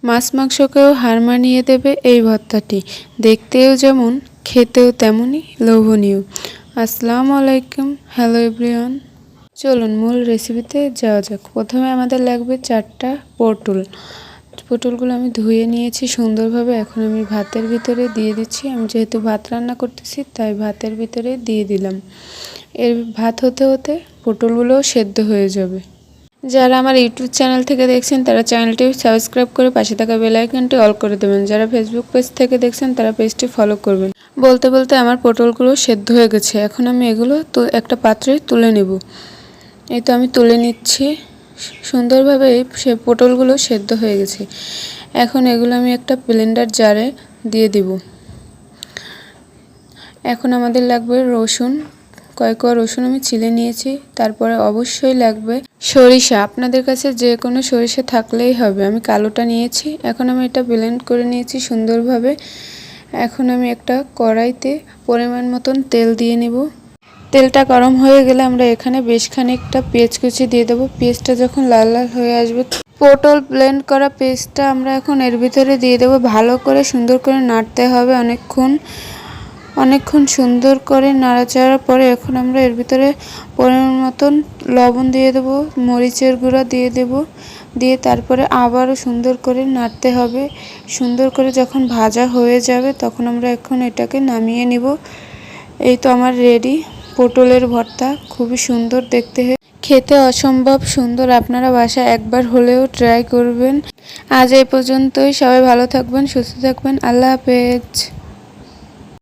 মাছ মাংসকেও হার মানিয়ে দেবে এই ভর্তাটি। দেখতেও যেমন, খেতেও তেমনই লোভনীয়। আসসালামু আলাইকুম, হ্যালো এভরিওয়ান। চলুন মূল রেসিপিতে যাওয়া যাক। প্রথমে আমাদের লাগবে 4টা পটল। পটলগুলো আমি ধুয়ে নিয়েছি সুন্দরভাবে। এখন আমি ভাতের ভিতরে দিয়ে দিচ্ছি। আমি যেহেতু ভাত রান্না করতেছি তাই ভাতের ভিতরে দিয়ে দিলাম। এর ভাত হতে হতে পটলগুলোও সেদ্ধ হয়ে যাবে। যারা আমার ইউটিউব চ্যানেল থেকে দেখছেন তারা চ্যানেলটি সাবস্ক্রাইব করে পাশে থাকা বেল আইকনটি অল করে দেবেন। যারা ফেসবুক পেজ থেকে দেখছেন তারা পেজটি ফলো করবেন। বলতে বলতে আমার পটলগুলো সেদ্ধ হয়ে গেছে। এখন আমি এগুলো একটা পাত্রে তুলে নেব। এই তো আমি তুলে নিচ্ছি। সুন্দরভাবে সে পটলগুলো সেদ্ধ হয়ে গেছে। এখন এগুলো আমি একটা ব্লেন্ডার জারে দিয়ে দিব। এখন আমাদের লাগবে রসুন। কয়েক রসুন আমি ছিলে নিয়েছি। তারপরে অবশ্যই লাগবে সরিষা। আপনাদের কাছে যে কোনো সরিষা থাকলেই হবে। আমি কালোটা নিয়েছি। এখন আমি এটা ব্লেন্ড করে নিয়েছি সুন্দরভাবে। এখন আমি একটা কড়াইতে পরিমাণ মতন তেল দিয়ে নিব। তেলটা গরম হয়ে গেলে আমরা এখানে বেশ খানিকটা পেঁয়াজ কুচি দিয়ে দেবো। পেঁয়াজটা যখন লাল লাল হয়ে আসবে, পটল ব্লেন্ড করা পেস্টটা আমরা এখন এর ভিতরে দিয়ে দেবো। ভালো করে সুন্দর করে নাড়তে হবে অনেকক্ষণ সুন্দর করে নাড়াচাড়ার পরে এখন আমরা এর ভিতরে পরিমাণ মতন লবণ দিয়ে দেবো, মরিচের গুঁড়া দিয়ে দেব। দিয়ে তারপরে আবারও সুন্দর করে নাড়তে হবে। সুন্দর করে যখন ভাজা হয়ে যাবে তখন আমরা এখন এটাকে নামিয়ে নিব। এই তো আমার রেডি পটলের ভর্তা। খুবই সুন্দর দেখতে, খেতে অসম্ভব সুন্দর। আপনারা বাসায় একবার হলেও ট্রাই করবেন। আজ এই পর্যন্তই। সবাই ভালো থাকবেন, সুস্থ থাকবেন। আল্লাহ হাফেজ।